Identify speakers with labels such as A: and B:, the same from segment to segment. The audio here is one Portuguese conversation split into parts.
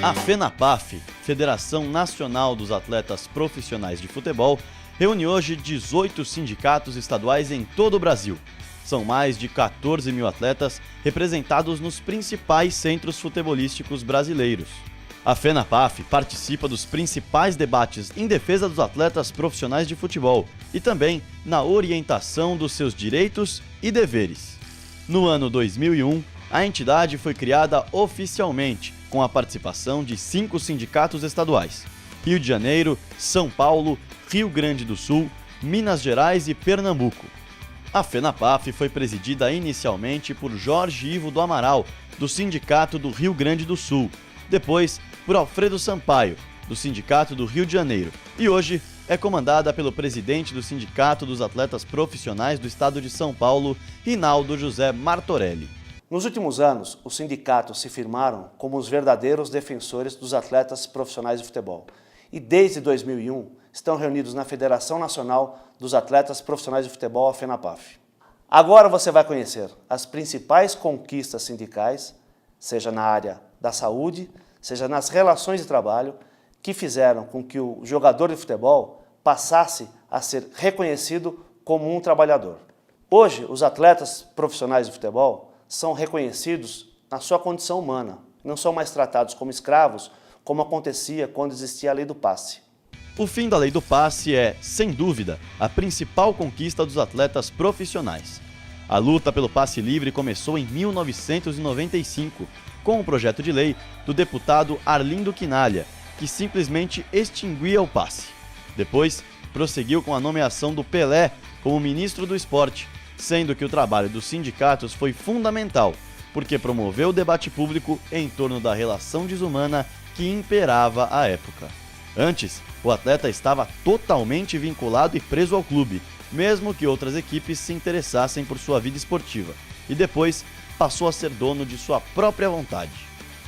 A: A FENAPAF, Federação Nacional dos Atletas Profissionais de Futebol, reúne hoje 18 sindicatos estaduais em todo o Brasil. São mais de 14 mil atletas representados nos principais centros futebolísticos brasileiros. A FENAPAF participa dos principais debates em defesa dos atletas profissionais de futebol e também na orientação dos seus direitos e deveres. No ano 2001, a entidade foi criada oficialmente, com a participação de 5 sindicatos estaduais: Rio de Janeiro, São Paulo, Rio Grande do Sul, Minas Gerais e Pernambuco. A FENAPAF foi presidida inicialmente por Jorge Ivo do Amaral, do Sindicato do Rio Grande do Sul, depois por Alfredo Sampaio, do Sindicato do Rio de Janeiro, e hoje é comandada pelo presidente do Sindicato dos Atletas Profissionais do Estado de São Paulo, Rinaldo José Martorelli.
B: Nos últimos anos, os sindicatos se firmaram como os verdadeiros defensores dos atletas profissionais de futebol e desde 2001 estão reunidos na Federação Nacional dos Atletas Profissionais de Futebol, a FENAPAF. Agora você vai conhecer as principais conquistas sindicais, seja na área da saúde, seja nas relações de trabalho, que fizeram com que o jogador de futebol passasse a ser reconhecido como um trabalhador. Hoje, os atletas profissionais de futebol são reconhecidos na sua condição humana, não são mais tratados como escravos, como acontecia quando existia a lei do passe.
A: O fim da lei do passe é, sem dúvida, a principal conquista dos atletas profissionais. A luta pelo passe livre começou em 1995, com o projeto de lei do deputado Arlindo Quinalha, que simplesmente extinguia o passe. Depois, prosseguiu com a nomeação do Pelé como ministro do esporte, sendo que o trabalho dos sindicatos foi fundamental, porque promoveu o debate público em torno da relação desumana que imperava à época. Antes, o atleta estava totalmente vinculado e preso ao clube, mesmo que outras equipes se interessassem por sua vida esportiva, e depois passou a ser dono de sua própria vontade.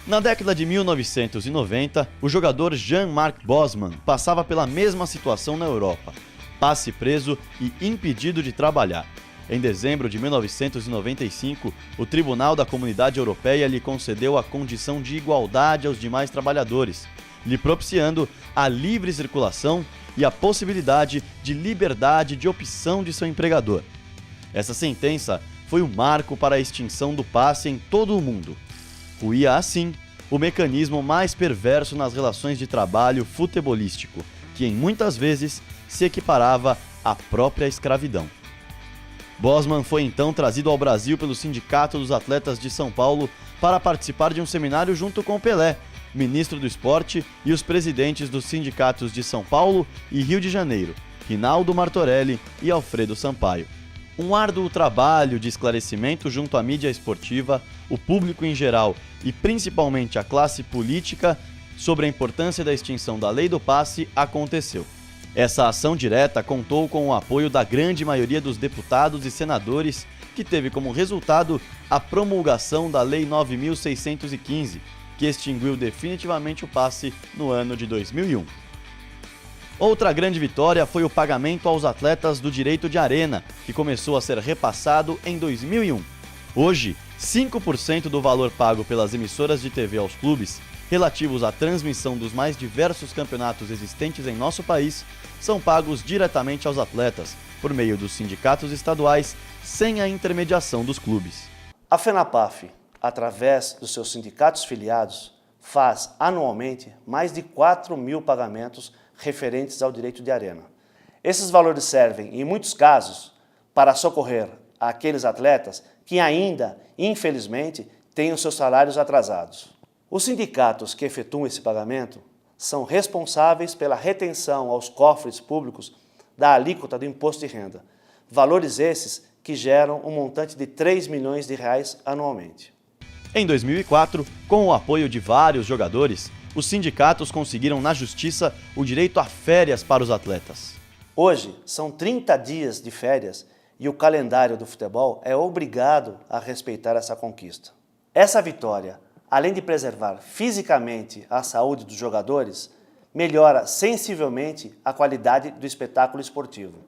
A: Na década de 1990, o jogador Jean-Marc Bosman passava pela mesma situação na Europa: passe preso e impedido de trabalhar. Em dezembro de 1995, o Tribunal da Comunidade Europeia lhe concedeu a condição de igualdade aos demais trabalhadores, lhe propiciando a livre circulação e a possibilidade de liberdade de opção de seu empregador. Essa sentença foi o marco para a extinção do passe em todo o mundo. Ruía, assim, o mecanismo mais perverso nas relações de trabalho futebolístico, que em muitas vezes se equiparava à própria escravidão. Bosman foi então trazido ao Brasil pelo Sindicato dos Atletas de São Paulo para participar de um seminário junto com Pelé, ministro do Esporte, e os presidentes dos sindicatos de São Paulo e Rio de Janeiro, Rinaldo Martorelli e Alfredo Sampaio. Um árduo trabalho de esclarecimento junto à mídia esportiva, o público em geral e principalmente a classe política sobre a importância da extinção da lei do passe aconteceu. Essa ação direta contou com o apoio da grande maioria dos deputados e senadores, que teve como resultado a promulgação da Lei 9.615, que extinguiu definitivamente o passe no ano de 2001. Outra grande vitória foi o pagamento aos atletas do direito de arena, que começou a ser repassado em 2001. Hoje, 5% do valor pago pelas emissoras de TV aos clubes, relativos à transmissão dos mais diversos campeonatos existentes em nosso país, são pagos diretamente aos atletas, por meio dos sindicatos estaduais, sem a intermediação dos clubes.
B: A FENAPAF, através dos seus sindicatos filiados, faz anualmente mais de 4 mil pagamentos referentes ao direito de arena. Esses valores servem, em muitos casos, para socorrer aqueles atletas que ainda, infelizmente, têm os seus salários atrasados. Os sindicatos que efetuam esse pagamento são responsáveis pela retenção aos cofres públicos da alíquota do imposto de renda, valores esses que geram um montante de 3 milhões de reais anualmente.
A: Em 2004, com o apoio de vários jogadores, os sindicatos conseguiram na justiça o direito a férias para os atletas.
B: Hoje, são 30 dias de férias e o calendário do futebol é obrigado a respeitar essa conquista. Essa vitória, além de preservar fisicamente a saúde dos jogadores, melhora sensivelmente a qualidade do espetáculo esportivo.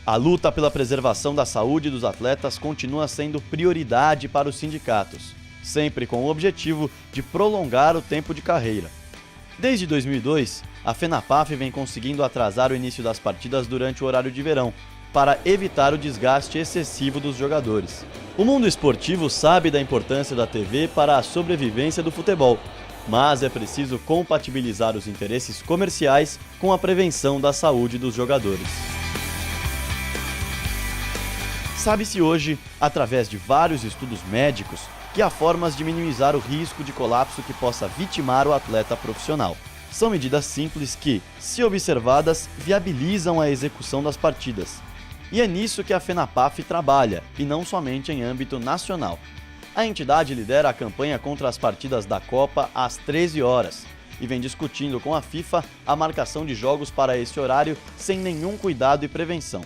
A: A luta pela preservação da saúde dos atletas continua sendo prioridade para os sindicatos, sempre com o objetivo de prolongar o tempo de carreira. Desde 2002, a FENAPAF vem conseguindo atrasar o início das partidas durante o horário de verão, para evitar o desgaste excessivo dos jogadores. O mundo esportivo sabe da importância da TV para a sobrevivência do futebol, mas é preciso compatibilizar os interesses comerciais com a prevenção da saúde dos jogadores. Sabe-se hoje, através de vários estudos médicos, que há formas de minimizar o risco de colapso que possa vitimar o atleta profissional. São medidas simples que, se observadas, viabilizam a execução das partidas. E é nisso que a FENAPAF trabalha, e não somente em âmbito nacional. A entidade lidera a campanha contra as partidas da Copa às 13 horas e vem discutindo com a FIFA a marcação de jogos para esse horário sem nenhum cuidado e prevenção.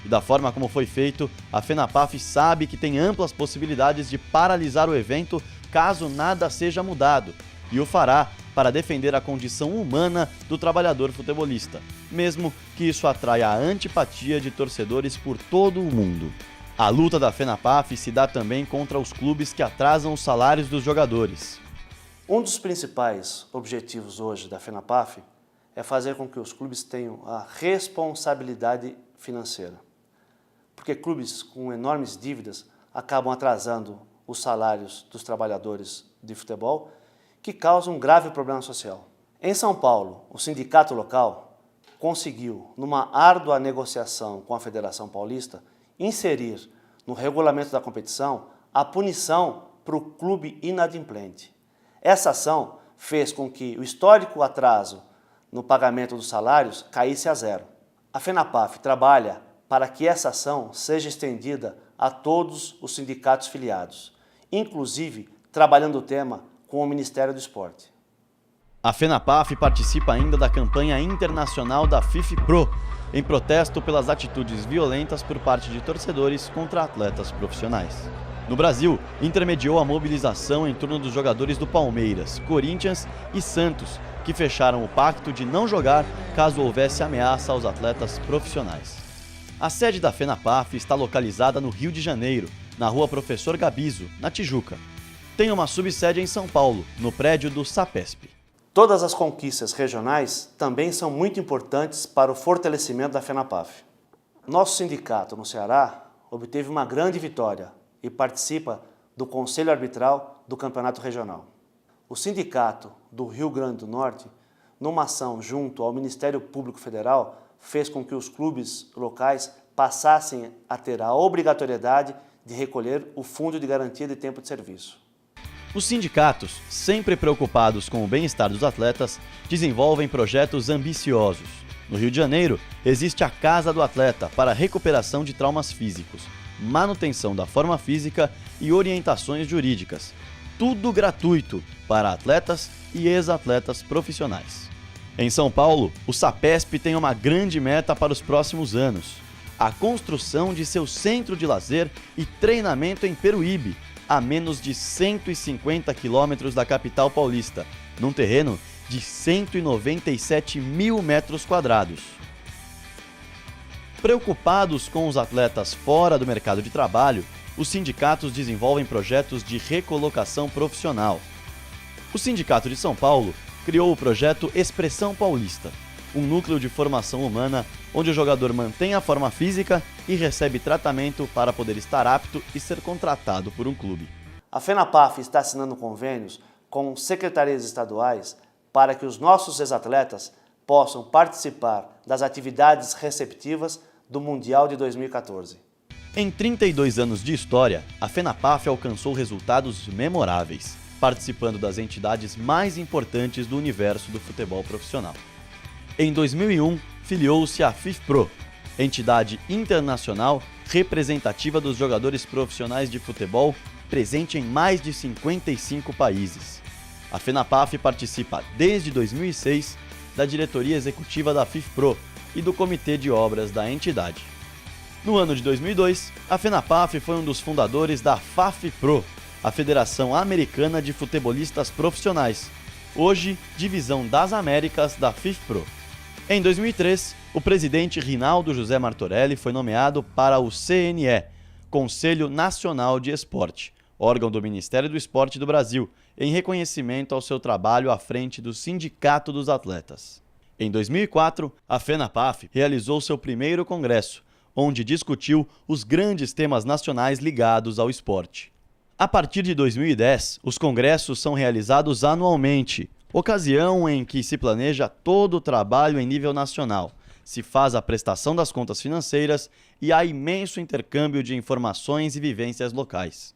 A: E da forma como foi feito, a FENAPAF sabe que tem amplas possibilidades de paralisar o evento caso nada seja mudado, e o fará para defender a condição humana do trabalhador futebolista, mesmo que isso atraia a antipatia de torcedores por todo o mundo. A luta da FENAPAF se dá também contra os clubes que atrasam os salários dos jogadores.
B: Um dos principais objetivos hoje da FENAPAF é fazer com que os clubes tenham a responsabilidade financeira. Porque clubes com enormes dívidas acabam atrasando os salários dos trabalhadores de futebol, que causam um grave problema social. Em São Paulo, o sindicato local conseguiu, numa árdua negociação com a Federação Paulista, inserir no regulamento da competição a punição para o clube inadimplente. Essa ação fez com que o histórico atraso no pagamento dos salários caísse a zero. A FENAPAF trabalha para que essa ação seja estendida a todos os sindicatos filiados, inclusive trabalhando o tema com o Ministério do Esporte.
A: A FENAPAF participa ainda da campanha internacional da FIFPro, em protesto pelas atitudes violentas por parte de torcedores contra atletas profissionais. No Brasil, intermediou a mobilização em torno dos jogadores do Palmeiras, Corinthians e Santos, que fecharam o pacto de não jogar caso houvesse ameaça aos atletas profissionais. A sede da FENAPAF está localizada no Rio de Janeiro, na rua Professor Gabiso, na Tijuca. Tem uma subsede em São Paulo, no prédio do SAPESP.
B: Todas as conquistas regionais também são muito importantes para o fortalecimento da FENAPAF. Nosso sindicato no Ceará obteve uma grande vitória e participa do Conselho Arbitral do Campeonato Regional. O sindicato do Rio Grande do Norte, numa ação junto ao Ministério Público Federal, fez com que os clubes locais passassem a ter a obrigatoriedade de recolher o Fundo de Garantia de Tempo de Serviço.
A: Os sindicatos, sempre preocupados com o bem-estar dos atletas, desenvolvem projetos ambiciosos. No Rio de Janeiro, existe a Casa do Atleta para recuperação de traumas físicos, manutenção da forma física e orientações jurídicas. Tudo gratuito para atletas e ex-atletas profissionais. Em São Paulo, o SAPESP tem uma grande meta para os próximos anos: a construção de seu centro de lazer e treinamento em Peruíbe, a menos de 150 quilômetros da capital paulista, num terreno de 197 mil metros quadrados. Preocupados com os atletas fora do mercado de trabalho, os sindicatos desenvolvem projetos de recolocação profissional. O Sindicato de São Paulo criou o projeto Expressão Paulista, um núcleo de formação humana onde o jogador mantém a forma física e recebe tratamento para poder estar apto e ser contratado por um clube.
B: A FENAPAF está assinando convênios com secretarias estaduais para que os nossos ex-atletas possam participar das atividades receptivas do Mundial de 2014.
A: Em 32 anos de história, a FENAPAF alcançou resultados memoráveis, participando das entidades mais importantes do universo do futebol profissional. Em 2001, filiou-se à FIFPro, entidade internacional representativa dos jogadores profissionais de futebol, presente em mais de 55 países. A FENAPAF participa desde 2006 da diretoria executiva da FIFPro e do comitê de obras da entidade. No ano de 2002, a FENAPAF foi um dos fundadores da FAFPro, a Federação Americana de Futebolistas Profissionais, hoje divisão das Américas da FIFPro. Em 2003, o presidente Rinaldo José Martorelli foi nomeado para o CNE, Conselho Nacional de Esporte, órgão do Ministério do Esporte do Brasil, em reconhecimento ao seu trabalho à frente do Sindicato dos Atletas. Em 2004, a FENAPAF realizou seu primeiro congresso, onde discutiu os grandes temas nacionais ligados ao esporte. A partir de 2010, os congressos são realizados anualmente, ocasião em que se planeja todo o trabalho em nível nacional, se faz a prestação das contas financeiras e há imenso intercâmbio de informações e vivências locais.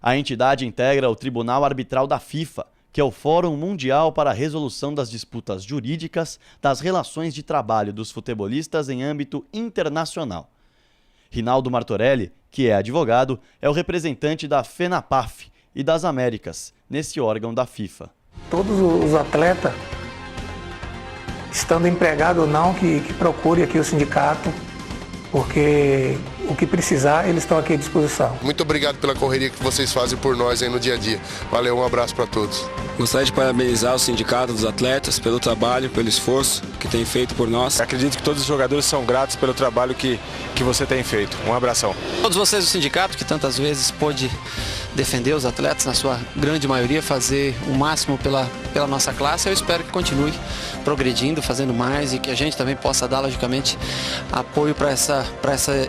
A: A entidade integra o Tribunal Arbitral da FIFA, que é o Fórum Mundial para a Resolução das Disputas Jurídicas das Relações de Trabalho dos Futebolistas em âmbito internacional. Rinaldo Martorelli, que é advogado, é o representante da FENAPAF e das Américas, nesse órgão da FIFA.
C: Todos os atletas, estando empregado ou não, que procure aqui o sindicato, porque o que precisar, eles estão aqui à disposição.
D: Muito obrigado pela correria que vocês fazem por nós aí no dia a dia. Valeu, um abraço para todos.
E: Gostaria de parabenizar o Sindicato dos Atletas pelo trabalho, pelo esforço que tem feito por nós.
F: Acredito que todos os jogadores são gratos pelo trabalho que você tem feito. Um abração.
G: Todos vocês do sindicato, que tantas vezes pôde defender os atletas, na sua grande maioria, fazer o máximo pela nossa classe, eu espero que continue progredindo, fazendo mais e que a gente também possa dar, logicamente, apoio para essa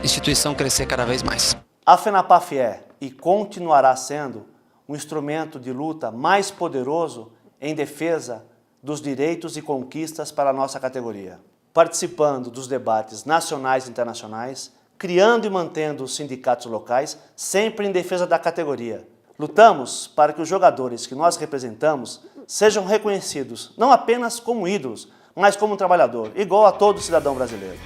G: instituição crescer cada vez mais.
B: A FENAPAF é e continuará sendo um instrumento de luta mais poderoso em defesa dos direitos e conquistas para a nossa categoria, participando dos debates nacionais e internacionais, criando e mantendo os sindicatos locais, sempre em defesa da categoria. Lutamos para que os jogadores que nós representamos sejam reconhecidos não apenas como ídolos, mas como um trabalhador, igual a todo cidadão brasileiro.